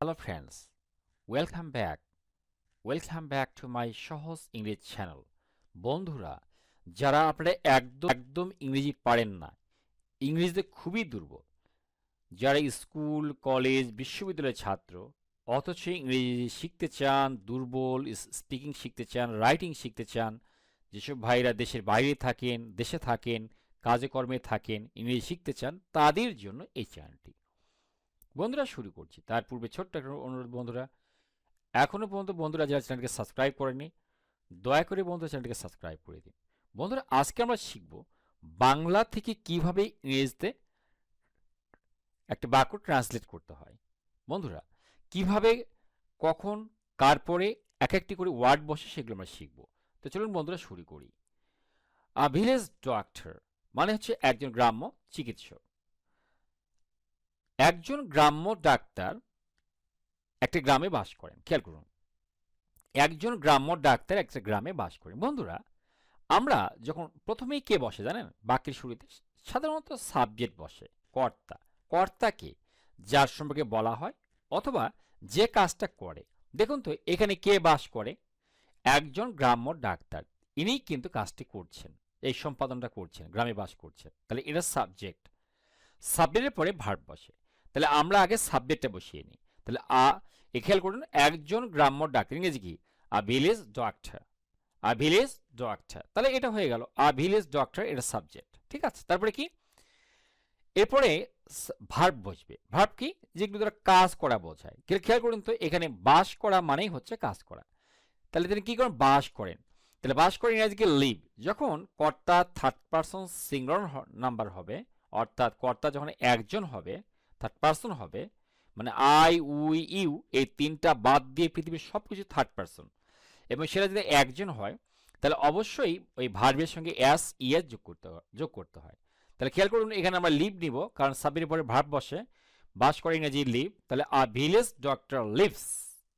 Hello friends, welcome back. Welcome back to my সহজ ইংরেজি channel. বন্ধুরা, যারা আপনারা একদম ইংরেজি পারেন না, ইংরেজিতে খুবই দুর্বল, যারা স্কুল, কলেজ, বিশ্ববিদ্যালয়ের ছাত্র, অথচ ইংরেজি শিখতে চান, দুর্বল, স্পিকিং শিখতে চান, রাইটিং শিখতে চান, যেসব ভাইরা দেশের বাইরে থাকেন, দেশে থাকেন, কাজে কর্মে থাকেন, ইংরেজি শিখতে চান, তাদের জন্য এই চ্যানেলটি। বন্ধুরা, শুরু করছি। তার পূর্বে ছোট্ট একটা অনুরোধ বন্ধুরা, এখনো পর্যন্ত বন্ধুরা যারা চ্যানেলকে সাবস্ক্রাইব করেনি, দয়া করে বন্ধুরা চ্যানেলটিকে সাবস্ক্রাইব করে দিন। বন্ধুরা, আজকে আমরা শিখব বাংলা থেকে কিভাবে ইংরেজিতে একটা বাক্য ট্রান্সলেট করতে হয়। বন্ধুরা, কিভাবে, কখন, কার পরে এক একটি করে ওয়ার্ড বসে সেগুলো আমরা শিখব। তো চলুন বন্ধুরা শুরু করি। ভিলেজ ডক্টর মানে হচ্ছে একজন গ্রাম্য চিকিৎসক। একজন গ্রাম্য ডাক্তার একটা গ্রামে বাস করেন। খেয়াল করুন, একজন গ্রাম্য ডাক্তার একটা গ্রামে বাস করেন। বন্ধুরা, আমরা যখন প্রথমেই কে বসে জানেন বাক্যের শুরুতে? সাধারণত সাবজেক্ট বসে, কর্তা। কর্তাকে যার সম্পর্কে বলা হয় অথবা যে কাজটা করে। দেখুন তো এখানে কে বাস করে? একজন গ্রাম্য ডাক্তার। ইনিই কিন্তু কাজটি করছেন, এই সম্পাদনটা করছেন, গ্রামে বাস করছেন। তাহলে এটা সাবজেক্ট। সাবজেক্টের পরে ভার্ব বসে। তাহলে আমরা আগে সাবজেক্টটা বসিয়ে নিই। তাহলে খেয়াল করুন, একজন গ্রাম্য ডাক্তার, ইংরেজি কি? Village doctor. ভিলেজ ডক্টর, তাহলে এটা হয়ে গেল ভিলেজ ডক্টর, এটা সাবজেক্ট। ঠিক আছে, তারপরে কি? এরপরে ভার্ব বসবে। ভার্ব কি? যেগুলো দ্বারা কাজ করা বোঝায়। খেয়াল করুন তো এখানে বাস করা মানেই হচ্ছে কাজ করা। তাহলে তিনি কি করেন? বাস করেন। তাহলে বাস করে ইংরেজিকে লিভ। যখন কর্তা থার্ড পারসন সিঙ্গুলার নাম্বার হবে, অর্থাৎ কর্তা যখন একজন হবে, থার্ড পারসন হবে, মানে আই, উই, ইউ এই তিনটা বাদ দিয়ে পৃথিবীর সবকিছু থার্ড পারসন, এবং সেটা যদি একজন হয়, তাহলে অবশ্যই ওই ভার্বের সঙ্গে এস ইএস যোগ করতে হয়। তাহলে খেয়াল করুন, এখানে আমরা লিভ নিব, কারণ সাবজেক্টের পরে ভার্ব বসে। বাস করে ইংরেজি লিভ। তাহলে ভিলেজ ডক্টর লিভস,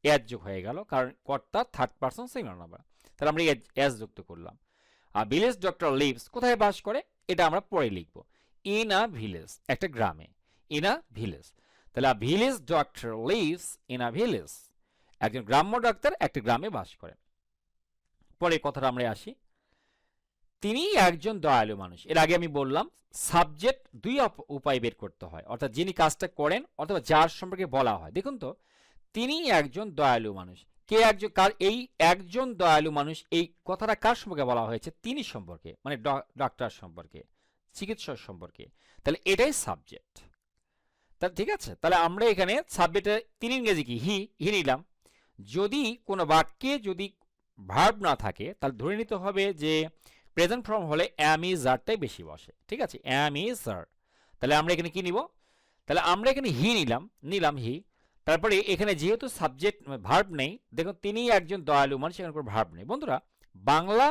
এস যোগ হয়ে গেল, কারণ কর্তা থার্ড পারসন সিঙ্গুলার নাম্বার। তাহলে আমরা এস যুক্ত করলাম। ভিলেজ ডক্টর লিভস কোথায় বাস করে এটা আমরা পরে লিখব। ইন আ ভিলেজ, একটা গ্রামে। In a village. তাহলে village doctor lives in a village. একজন গ্রাম্য ডাক্তার একটা গ্রামে বাস করেন। পরে কথাটা আমরা আসি। তিনি একজন দয়ালু মানুষ। এর আগে আমি বললাম সাবজেক্ট দুই উপায় বের করতে হয়, অর্থাৎ যিনি কাজটা করেন অথবা যার সম্পর্কে বলা হয়। দেখুন তো, তিনি একজন দয়ালু মানুষ। কে একজন, কার এই একজন দয়ালু মানুষ, এই কথাটা কার সম্পর্কে বলা হয়েছে? তিনি সম্পর্কে, মানে ডাক্তার সম্পর্কে, চিকিৎসক সম্পর্কে। তাহলে এটাই সাবজেক্ট। তাহলে ঠিক আছে, তাহলে আমরা এখানে সাবজেক্টে তিনি ইংরেজি কি? হি নিলাম। যদি কোনো বাক্যে যদি ভার্ব না থাকে, তাহলে ধরে নিতে হবে যে প্রেজেন্ট ফর্ম হলে অ্যাম ইজ আরটাই বেশি বসে। ঠিক আছে, অ্যাম ইজ আর। তাহলে আমরা এখানে কি নিব? তাহলে আমরা এখানে হি নিলাম হি। তারপরে এখানে যেহেতু সাবজেক্ট ভার্ব নেই, দেখুন তিনি একজন দয়ালু মানুষ, এখানে কোনো ভার্ব নেই। বন্ধুরা, বাংলা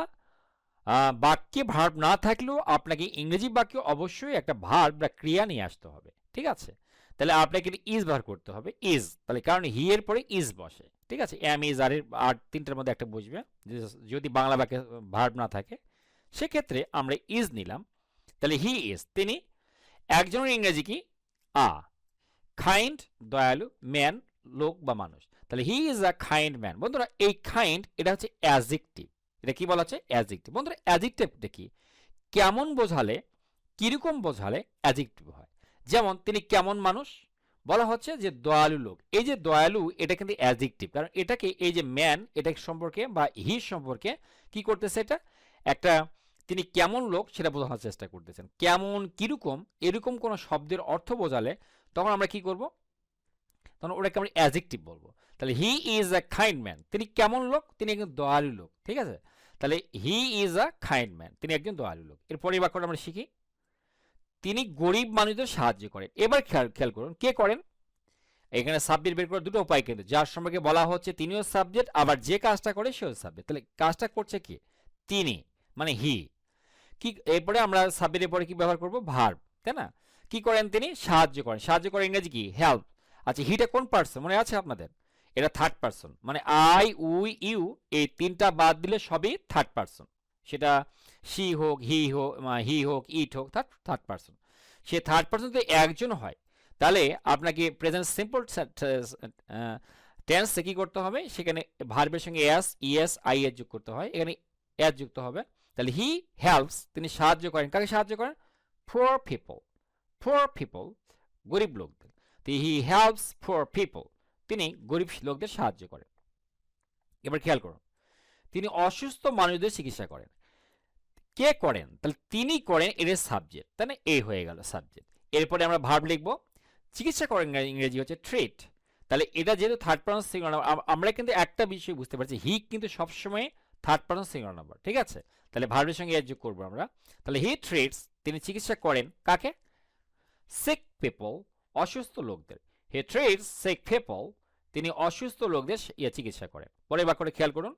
বাক্যে ভার্ব না থাকলেও আপনাকে ইংরেজি বাক্যে অবশ্যই একটা ভার্ব বা ক্রিয়া নিয়ে আসতে হবে। ঠিক আছে, তাহলে আপনাকে ইজ বার করতে হবে, ইজ। তাহলে কারণ হি এর পরে ইজ বসে। ঠিক আছে, এম ইজ আর এর আর তিনটার মধ্যে একটা বসবে যদি বাংলা বাক্যে ভার্ব না থাকে। সেক্ষেত্রে আমরা ইজ নিলাম। তাহলে হি ইজ, তিনি। একজনের ইংরেজি কি? কাইন্ড, দয়ালু, ম্যান, লোক বা মানুষ। তাহলে he is a kind man. বন্ধুরা, এই কাইন্ড এটা হচ্ছে অ্যাডজেক্টিভ। এটা কি বলা হচ্ছে? অ্যাডজেক্টিভ। বন্ধুরা, অ্যাডজেক্টিভটা কি? কেমন বোঝালে, কিরকম বোঝালে অ্যাডজেক্টিভ হয়। যেমন তিনি কেমন মানুষ, বলা হচ্ছে যে দয়ালু লোক। এই যে দয়ালু, এটা কিন্তু অ্যাডজেক্টিভ, কারণ এটাকে এই যে ম্যান, এটা সম্পর্কে বা হি সম্পর্কে কি করতেছে? এটা একটা, তিনি কেমন লোক সেটা বোঝানোর চেষ্টা করতেছেন। কেমন, কিরকম, এরকম কোন শব্দের অর্থ বোঝালে তখন আমরা কি করব? তখন ওটাকে আমরা অ্যাডজেক্টিভ বলবো। তাহলে he is a kind man, তিনি কেমন লোক? তিনি একজন দয়ালু লোক। ঠিক আছে, তাহলে he is a kind man, তিনি একজন দয়ালু লোক। এরপরে এই বাক্যটা আমরা শিখি। তিনি গরিব মানুষদের সাহায্য করেন। এবার খেয়াল করুন, কে করেন? এখানে সাবজেক্ট বের করার দুটো উপায়, কিন্তু যার সম্পর্কে বলা হচ্ছে তিনিও সাবজেক্ট, আবার যে কাজটা করে সেও সাবজেক্ট। তাহলে কাজটা করছে কি? তিনি, মানে হি। কি এরপরে আমরা সাবজেক্টের পরে কি ব্যবহার করব? ভার্ব, তাই না? কি করেন? তিনি সাহায্য করেন। সাহায্য করেন ইংরেজি কি? হেল্প। আচ্ছা, হিটা কোন পার্সন মনে আছে আপনাদের? এটা থার্ড পার্সন, মানে আই, উই, ইউ এই তিনটা বাদ দিলে সবই থার্ড পার্সন। সেটা সি হোক, হি হোক, ইট হোক, থার্ড পার্সন। সে থার্ড পার্সন যদি একজন হয়, তাহলে আপনাকে প্রেজেন্ট সিম্পল টেন্সে কি করতে হবে, সেখানে ভার্বের সঙ্গে এস, ইএস, আইএস যোগ করতে হয়, এখানে এস যুক্ত হবে। তাহলে হি হেল্পস, তিনি সাহায্য করেন, কাকে সাহায্য করেন? পুয়ার পিপল, পুয়ার পিপল, গরিব লোকদের। হি হেল্পস পুয়ার পিপল, তিনি গরিব লোকদের সাহায্য করেন। এবার খেয়াল করুন, তিনি অসুস্থ মানুষদের চিকিৎসা করেন। কে করেন? তাহলে তিনি করেন, এর সাবজেক্ট, তাই না? এই হয়ে গেল সাবজেক্ট। এরপরে আমরা ভার্ব লিখবো। চিকিৎসা করেন ইংরেজি হচ্ছে ট্রিট। তাহলে এটা যেহেতু থার্ড পারসন সিঙ্গুলার নাম্বার, আমরা কিন্তু একটা বিষয় বুঝতে পারছি, হি কিন্তু সবসময় থার্ড পারসন সিঙ্গুলার নাম্বার, ঠিক আছে? তাহলে ভার্বের সঙ্গে এর যোগ করবো আমরা। তাহলে হি ট্রিটস, তিনি চিকিৎসা করেন কাকে? সিক পিপল, অসুস্থ লোকদের। হি ট্রিটস সিক পিপল, তিনি অসুস্থ লোকদের চিকিৎসা করেন। পরের বাক্যটা খেয়াল করুন,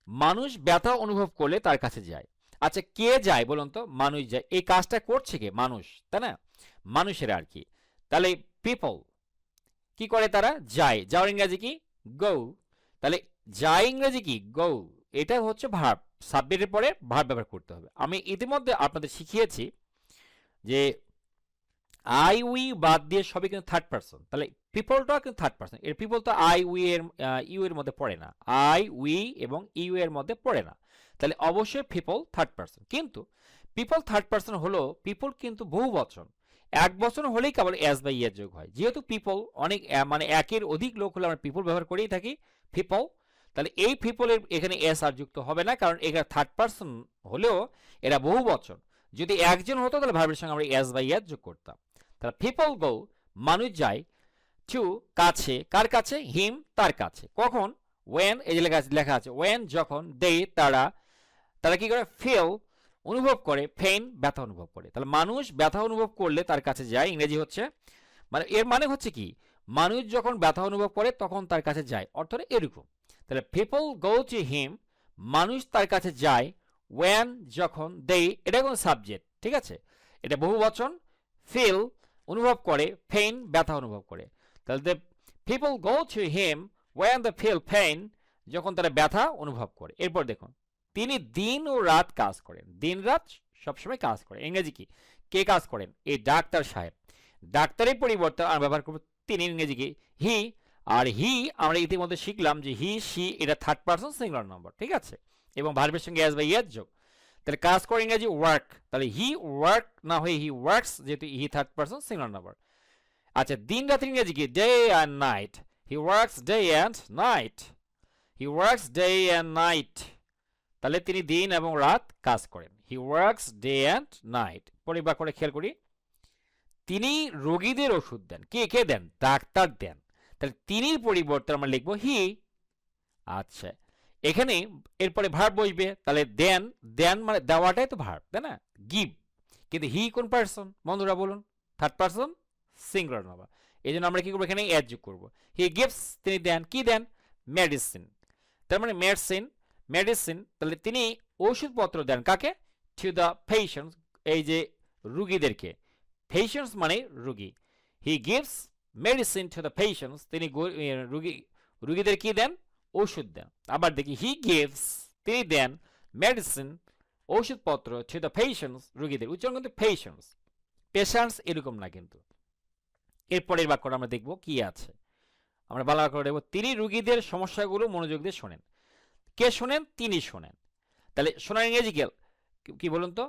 মানুষ ব্যথা অনুভব করলে তার কাছে যায়। আচ্ছা, কে যায় বলুন তো? মানুষ যায়। এই কাজটা করছে কে? মানুষ, তাই না? মানুষেরা আর কি। তাহলে পিপল কি করে? তারা যায়। যাওয়ার ইংরেজি কি? গো। তাহলে যায় ইংরেজি কি? গো। এটা হচ্ছে ভার্ব, সাবজেক্টের পরে ভার্ব ব্যবহার করতে হবে। আমি ইতিমধ্যে আপনাদের শিখিয়েছি যে আই উই বাদ দিয়ে সবই কিন্তু থার্ড পারসন। তাহলে পিপলটাও কিন্তু থার্ড পারসন। এর পিপল তো আই উই এর ইউ এর মধ্যে পড়ে না, আই উই এবং ইউ এর মধ্যে পড়ে না। তাহলে অবশ্যই পিপল থার্ড পারসন। কিন্তু পিপল থার্ড পারসন হলো, পিপল কিন্তু বহু বচন, এক বচন হলেই কেবল এস বা ইয়ের যোগ হয়। যেহেতু পিপল অনেক মানে একের অধিক লোক হলে আমরা পিপল ব্যবহার করেই থাকি, পিপল। তাহলে এই পিপলের এখানে এস আর যুক্ত হবে না, কারণ এখানে থার্ড পারসন হলেও এরা বহু বচন। যদি একজন হতো তাহলে ভার্বের সঙ্গে আমরা এস বা ইয়ের যোগ করতাম। তাহলে পিপল গো, মানুষ যায়, টু কাছে, কার কাছে? হিম, তার কাছে। কখন? ওয়েন, এই যে লেখা আছে ওয়েন, যখন, দে তারা, তারা কি করে? ফিল, অনুভব করে, পেইন, ব্যথা অনুভব করে। তাহলে মানুষ ব্যথা অনুভব করলে তার কাছে যায়, ইংরেজি হচ্ছে, মানে এর মানে হচ্ছে কি? মানুষ যখন ব্যথা অনুভব করে তখন তার কাছে যায়, অর্থাৎ এরকম। তাহলে পিপল গো টু হিম, মানুষ তার কাছে যায়, ওয়েন, যখন, দে, এটা কোন সাবজেক্ট, ঠিক আছে? এটা বহু বচন। ফিল, অনুভব করে, পেইন, ব্যথা অনুভব করে। তাহলে the people go to him when the feel pain, যখন তারা ব্যথা অনুভব করে। এরপর দেখুন, তিনি দিন ও রাত কাজ করেন। দিন রাত সবসময় কাজ করে, ইংরেজি কি? কে কাজ করেন? এই ডাক্তার সাহেব। ডাক্তারের পরিবর্তে আমরা ব্যবহার করবো তিনি, ইংরেজি কি? হি। আর হি আমরা ইতিমধ্যে শিখলাম যে হি, সি এটা থার্ড পারসন সিঙ্গুলার নাম্বার, ঠিক আছে? এবং ভার্বের সঙ্গে এস বা ইয়ের যোগ। তাহলে কাজ করে ইংরেজি ওয়ার্ক। তাহলে হি ওয়ার্ক না হয়ে হি ওয়ার্কস, যেহেতু he third person singular number. আচ্ছা, দিন রাত ইংরেজি কি? Day and night. He works day and night, he works day and night. তাহলে তিনি দিন এবং রাত কাজ করেন, he works day and night. পরিবার করে খেয়াল করি, তিনি রোগীদের ওষুধ দেন। কে কে দেন? ডাক্তার দেন। তাহলে তিনির পরিবর্তে আমরা লিখবো হি। আচ্ছা, এখানে এরপরে ভার্ব বসবে। তাহলে দেন, দেন মানে দেওয়াটাই তো ভার্ব, তাই না? গিভ। কিন্তু হি কোন পারসন বন্ধুরা বলুন? Third person singular number. এই জন্য আমরা কি করবো? এখানে অ্যাড যোগ করবো। হি গিভস, তিনি দেন। কি দেন? মেডিসিন। তার মানে মেডিসিন, মেডিসিন। তাহলে তিনি ওষুধপত্র দেন কাকে? টু দ্য পেশেন্টস, এই যে রুগীদেরকে। পেশেন্টস মানে রুগী। He gives medicine to the patients, তিনি রুগীদের কি দেন? ওষুধ দেন। আবার দেখি, হি গিভস, তিনি দেন, মেডিসিন, ওষুধপত্র, টু দ্য পেশেন্টস, রুগীদের। উচ্চারণ কিন্তু পেশেন্টস, পেশেন্টস এরকম না কিন্তু। এরপরের বাক্যটা আমরা দেখবো কি আছে। আমরা বাংলা বাক্য দেখবো, তিনি রুগীদের সমস্যাগুলো মনোযোগ দিয়ে শোনেন। কে শোনেন? তিনি শোনেন। তাহলে শোনার ইংরেজি কি বলুন তো?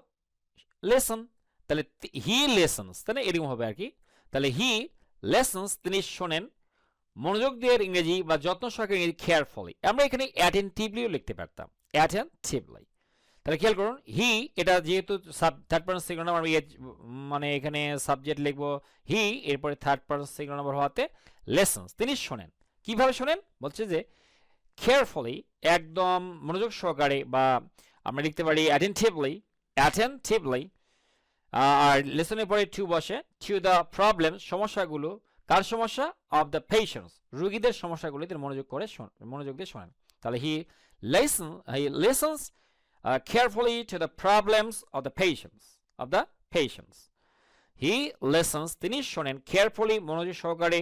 লেসন। তাহলে হি লেসন্স, তাই না? এরকম হবে আর কি। তাহলে হি লেসন্স, তিনি শোনেন মনোযোগ দিয়ে, ইংরেজি বা যত্ন সহকারে ইংরেজি কেয়ারফুলি। আমরা এখানে অ্যাটেন্টিভলিও লিখতে পারতাম, অ্যাটেন্টিভলি। তাহলে খেয়াল করুন, হি এটা যেহেতু থার্ড পারসন সিঙ্গুলার নাম্বার, মানে এখানে সাবজেক্ট লিখবো হি, এরপরে থার্ড পারসন সিঙ্গুলার নাম্বার হওয়াতে লেসন্স, তিনি শোনেন। কিভাবে শোনেন? বলছে যে কেয়ারফুলি, একদম মনোযোগ সহকারে, বা আমরা লিখতে পারি অ্যাটেন্টিভলি, অ্যাটেন্টিভলি। আর লেসনের পরে টু বসে, টু দ্য প্রবলেম, সমস্যাগুলো। কার সমস্যা? অফ দ্য পেশেন্টস, রোগীদের সমস্যাগুলো তিনি মনোযোগ দিয়ে শোনেন। তাহলে হি লিসন্স carefully to the problems of the patients. He listens, তিনি শোনেন, carefully, মনোযোগ সহকারে,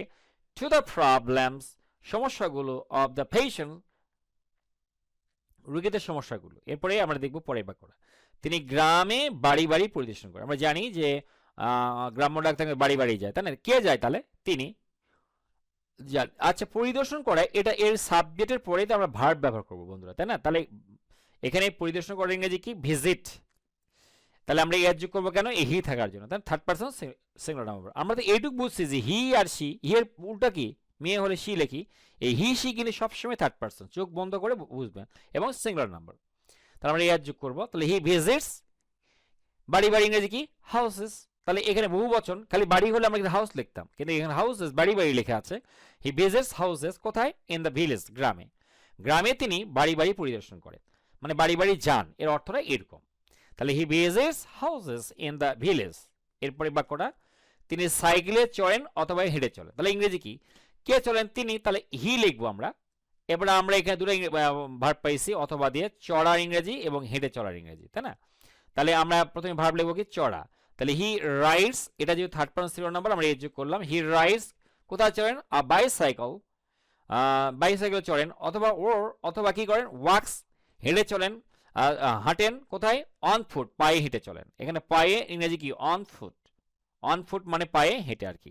to the problems, সমস্যাগুলো, of the patients, রোগীদের সমস্যাগুলো। এরপরে আমরা দেখব পরের বাক্যটা, তিনি গ্রামে বাড়ি বাড়ি পরিদর্শন করেন। আমরা জানি যে গ্রাম্য ডাক্তার বাড়ি বাড়ি যায়, তাই না? কে যায় তাহলে? তিনি যান। আচ্ছা, পরিদর্শন করা, এটা এর সাবজেক্টের পরেই তো আমরা ভার্ব ব্যবহার করবো বন্ধুরা, তাই না? তাহলে এখানে পরিদর্শন করার ইংরেজি কি? ভিজিট। তাহলে আমরা এর যোগ করবো কেন? এই হি থাকার জন্য, তাই থার্ড পারসন সিঙ্গুলার নাম্বার। আমরা তো এইটুকু বুঝছি যে হি আর সি, হি এর উল্টা কি? মেয়ে হলে সি লেখি। এই হি সি কিন্তু সবসময় থার্ড পারসন, চোখ বন্ধ করে বুঝবেন, এবং সিঙ্গুলার নাম্বার। তাহলে আমরা এর যোগ করবো। তাহলে হি ভিজিটস, বাড়ি বাড়ি ইংরেজি কি? হাউসেস। তাহলে এখানে বহু বচন, খালি বাড়ি হলে আমরা কিন্তু হাউস লিখতাম, কিন্তু এখানে হাউসেস বাড়ি বাড়ি লেখা আছে। হি ভিজিটস হাউসেস, কোথায়? ইন দ্য ভিলেজ, গ্রামে। গ্রামে তিনি বাড়ি বাড়ি পরিদর্শন করেন, মানে বাড়ি বাড়ি যান, এর অর্থটা এরকম। তাহলে হি visits houses in the village. এরপরে বাক্যটা, তিনি সাইকেলে চড়েন অথবা হেঁটে চলেন। তাহলে ইংরেজি কি? কে চলেন? তিনি। তাহলে হি লিখবো আমরা। এবারে আমরা এখানে দুটো ভার্ব পাইছি অথবা দিয়ে, চড়ার ইংরেজি এবং হেঁটে চলার ইংরেজি, তাই না? তাহলে আমরা প্রথমে ভার্ব লিখবো কি? চড়া। তাহলে হি রাইডস, এটা যেহেতু থার্ড পারসন সিঙ্গুলার নাম্বার, আমরা এর যোগ করলাম। হি রাইডস, কোথায় চড়েন? বাইসাইকেল, বাইসাইকেল চড়েন, অথবা অথবা কি করেন? ওয়াক্স, হেঁটে চলেন, হাঁটেন, কোথায়? অন ফুট, পায়ে হেঁটে চলেন। এখানে পায়ে ইংরেজি কি? On foot. অন ফুট মানে পায়ে হেঁটে আর কি।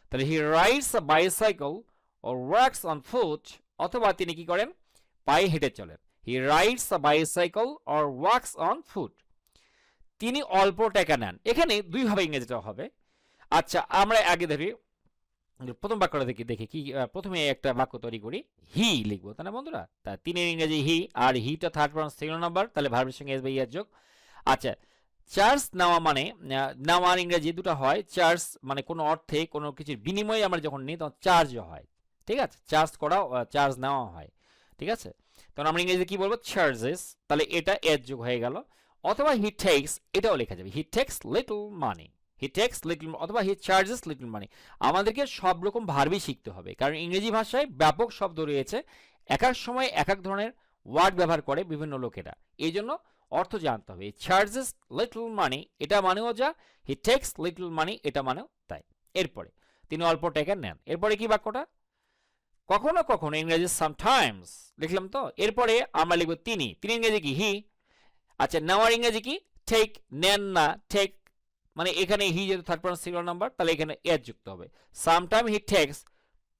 তাহলে he rides a bicycle or walks on foot, অথবা তিনি কি করেন? পায়ে হেঁটে চলেন। He rides a bicycle or walks on foot. তিনি অল্প টাকা নেন, এখানে দুইভাবে ইংরেজিটা হবে। আচ্ছা, আমরা আগে ধরি প্রথম বাক্যটা দেখি কি। প্রথমে একটা বাক্য তৈরি করি, হি লিখবো, তাই না বন্ধুরা? তা তিনের ইংরেজি হি, আর হিটা থার্ড পারসন সিঙ্গুলার নাম্বার, তাহলে ভার্বের সঙ্গে এস বা ইয়ার যোগ। আচ্ছা, চার্জ নেওয়া মানে, নেওয়ার ইংরেজি দুটো হয়। চার্জ মানে কোনো অর্থে কোনো কিছুর বিনিময়ে আমরা যখন নিই তখন চার্জ হয়, ঠিক আছে? চার্জ করা, চার্জ নেওয়া হয়, ঠিক আছে? তখন আমরা ইংরেজিতে কি বলবো? চার্জেস। তাহলে এটা এর যোগ হয়ে গেল। অথবা হি টেক্স, এটাও লেখা যাবে, he takes little money. He takes little, অথবা হি চার্জেস লিটল মানি। আমাদেরকে সব রকম ভার্বই শিখতে হবে, কারণ ইংরেজি ভাষায় ব্যাপক শব্দ রয়েছে, এক এক সময় এক এক ধরনের ওয়ার্ড ব্যবহার করে বিভিন্ন লোকেরা, এই জন্য অর্থ জানতে হবে। চার্জেস লিটল মানি, এটা মানেও যা, হি টেক্স লিটল মানি, এটা মানেও তাই। এরপরে তিনি অল্প টাকা নেন। এরপরে কি বাক্যটা? কখনো কখনো, ইংরেজি সামটাইমস লিখলাম তো। এরপরে আমরা লিখবো তিনি। তিনি ইংরেজি কি? হি। আচ্ছা, নেওয়ার ইংরেজি কি? টেক। নেন না, টেক। মানে এখানে হি যেহেতু থার্ড পারসন সিঙ্গুলার নাম্বার, তাহলে এখানে এর যুক্ত হবে। সামটাইম হি টেক্স,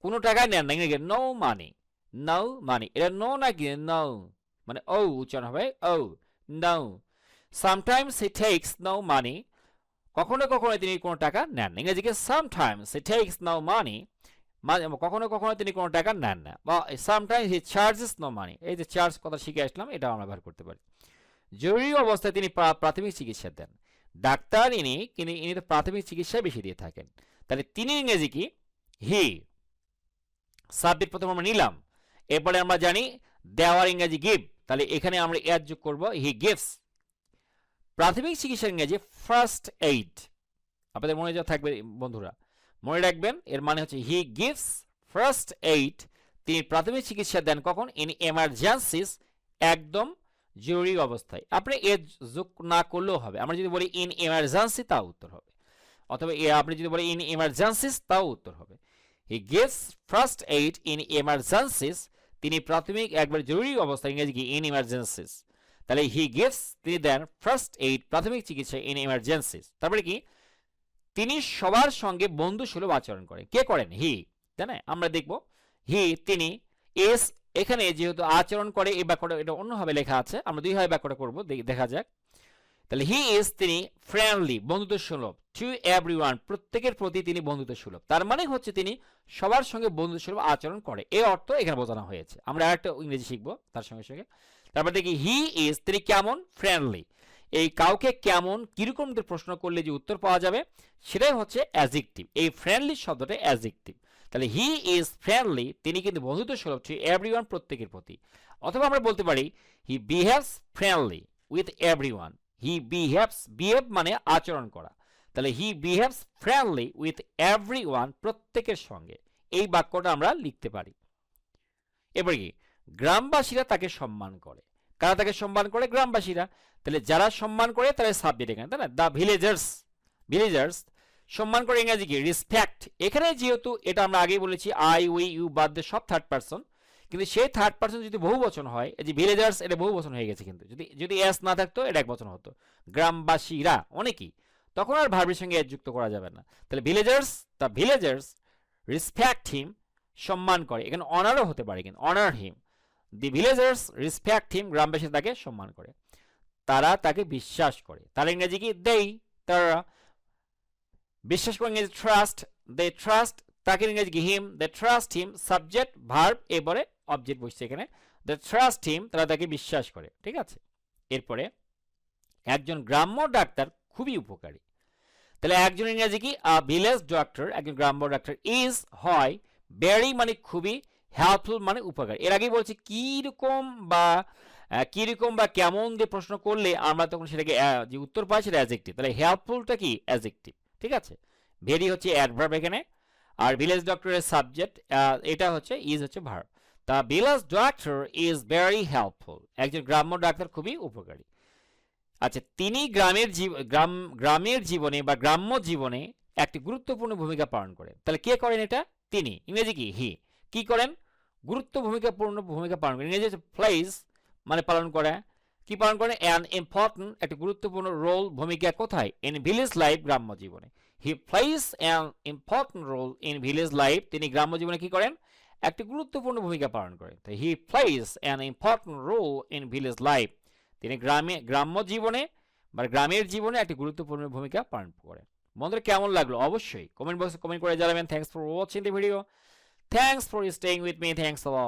কোনো টাকায় নেন না, ইংরেজি নো মানি। নো মানি, এটা নো নাকি? নো, মানে ও উচ্চারণ হবে, O, no. Sometimes he takes no money, কখনো কখনো তিনি কোনো টাকা নেন। ইংরেজিকে sometimes he takes no money, কখনো কখনো তিনি কোনো টাকা নেন না। বা sometimes he charges no money, এই যে চার্জ কথা শিখে আসলাম, এটা আমরা ব্যবহার করতে পারি। জরুরি অবস্থায় তিনি প্রাথমিক চিকিৎসা দেন। ডাক্তার ইনি তো প্রাথমিক চিকিৎসায় বেশি দিয়ে থাকেন। তাহলে তিনি ইংরেজি কি? হি। সাবজেক্ট প্রথমে আমরা নিলাম। এরপরে আমরা জানি দেওয়ার ইংরেজি গিভ, তাহলে এখানে আমরা এর যোগ করব, হি গিভস। প্রাথমিক চিকিৎসার ইংরেজি ফার্স্ট এইড। আপনাদের মনে যা থাকবে বন্ধুরা, মনে রাখবেন, এর মানে হচ্ছে হি গিভস ফার্স্ট এইড। তিনি প্রাথমিক চিকিৎসা দেন কখন? ইন এমার্জেন্সিস, একদম জরুরি অবস্থায়। আপনি এর যোগ না করলেও হবে। আমরা যদি বলি ইন এমার্জেন্সি, তাও উত্তর হবে। অথবা আপনি যদি বলি ইন এমার্জেন্সিস, তাও উত্তর হবে। He gives first aid in emergencies, তিনি প্রাথমিক একবার জরুরি অবস্থায়, ইংরেজি কি? In emergencies. তাহলে হি গিভস, তিনি দেন ফার্স্ট এইড, প্রাথমিক চিকিৎসা, ইন এমার্জেন্সিস। তারপরে কি? তিনি সবার সঙ্গে বন্ধুসুলভ আচরণ করেন। কে করেন? হি, তাই না? আমরা দেখব হি, তিনি, এস। এখানে যেহেতু আচরণ করে, এই বাক্যটা এটা অন্যভাবে লেখা আছে, আমরা দুইভাবে বাক্যটা করবো, দেখা যাক। তাহলে হি ইজ, তিনি ফ্রেন্ডলি, বন্ধুত্ব সুলভ, টু এভরিওয়ান, প্রত্যেকের প্রতি তিনি বন্ধুত্ব সুলভ। তার মানে হচ্ছে তিনি সবার সঙ্গে বন্ধুত্ব সুলভ আচরণ করে, এই অর্থ এখানে বোঝানো হয়েছে। আমরা আরেকটা ইংরেজি শিখবো তার সঙ্গে সঙ্গে। তারপর দেখি হি ইজ, তিনি কেমন? ফ্রেন্ডলি। এই কাউকে কেমন, কিরকম প্রশ্ন করলে যে উত্তর পাওয়া যাবে, সেটাই হচ্ছে অ্যাডজেক্টিভ। এই ফ্রেন্ডলি শব্দটা অ্যাডজেক্টিভ। তাহলে হি ইজ ফ্রেন্ডলি, তিনি কিন্তু বন্ধুত্ব সুলভ, টু এভরিওয়ান, প্রত্যেকের প্রতি। অথবা আমরা বলতে পারি হি behaves friendly with everyone. He behaves, behave মানে আচরণ করা। তাহলে হি বিহেভস ফ্রেন্ডলি উইথ এভরিওয়ান, প্রত্যেকের সঙ্গে। এই বাক্যটা আমরা লিখতে পারি। এবার কি? গ্রামবাসীরা তাকে সম্মান করে। কারা তাকে সম্মান করে? গ্রামবাসীরা। তাহলে যারা সম্মান করে তারা সাবজেক্ট এখানে, তাই না? দ্য ভিলেজার্স, ভিলেজার্স সম্মান করে, ইংরেজি কি? রেসপেক্ট। এখানে যেহেতু এটা আমরা আগেই বলেছি, আই, উই, ইউ বাদ দিয়ে সব থার্ড পারসন, কিন্তু সেই থার্ড পারসন যদি বহু বচন হয়, এই যে ভিলেজার্স, এটা বহু বচন হয়ে গেছে, কিন্তু যদি এস না থাকতো এটা এক বচন হতো। গ্রামবাসীরা অনেকেই, তখন আর ভার্বের সঙ্গে এস যুক্ত করা যাবে না। তাহলে দ্য ভিলেজার্স রেসপেক্ট হিম, সম্মান করে, এখানে অনারও হতে পারে, কিন্তু অনার হিম। দি ভিলেজার্স রেসপেক্ট হিম, গ্রামবাসী তাকে সম্মান করে, তারা তাকে বিশ্বাস করে। তার ইংরেজি কি? তারা বিশ্বাস করে, ইংরেজি ট্রাস্ট। ট্রাস্ট, তাকে ইংরেজি কি? হিম। ট্রাস্ট হিম, সাবজেক্ট ভার্ব, এরপরে অবজেক্ট বসছে এখানে। ট্রাস্ট হিম, তারা তাকে বিশ্বাস করে। ঠিক আছে, এরপরে একজন গ্রাম্য ডাক্তার খুবই উপকারী। তাহলে একজন ইংরেজি কি? ভিলেজ ডক্টর, একজন গ্রাম্য ডাক্তার। ইজ, হয়, ভেরি মানে খুবই, হেল্পফুল মানে উপকার। এর আগেই বলছি কিরকম বা কেমন দিয়ে প্রশ্ন করলে আমরা তখন সেটাকে যে উত্তর পাই সেটা অ্যাডজেক্টিভ। তাহলে হেল্পফুলটা কি? অ্যাডজেক্টিভ। ঠিক আছে, ভেরি হচ্ছে অ্যাডভার্ব এখানে, আর ভিলেজ ডক্টরের সাবজেক্ট, এটা হচ্ছে ইজ হচ্ছে ভার্ব। তা village doctor is very helpful, একজন গ্রাম্য ডাক্তার খুবই উপকারী। আচ্ছা, তিনি গ্রামের জীবনে বা গ্রাম্য জীবনে একটি গুরুত্বপূর্ণ ভূমিকা পালন করেন। তাহলে কে করেন এটা? তিনি, ইংরেজি কি? হি। কি করেন? গুরুত্বপূর্ণ ভূমিকা পালন করেন, ইংরেজি হচ্ছে প্লেস, মানে পালন করে। কি পালন করেন? অ্যান ইম্পর্টেন্ট, একটি গুরুত্বপূর্ণ রোল, ভূমিকা, কোথায়? ইন ভিলেজ লাইফ, গ্রাম্য জীবনে। He plays an important role in village life, তিনি গ্রাম্য জীবনে কি করেন? একটি গুরুত্বপূর্ণ ভূমিকা পালন করেন। তো he plays an important role in village life, তিনি গ্রাম্য জীবনে বা গ্রামের জীবনে একটি গুরুত্বপূর্ণ ভূমিকা পালন করেন। বন্ধুরা, কেমন লাগলো অবশ্যই কমেন্ট বক্সে কমেন্ট করে জানাবেন। Thanks for watching the video, thanks for staying with me, thanks a lot.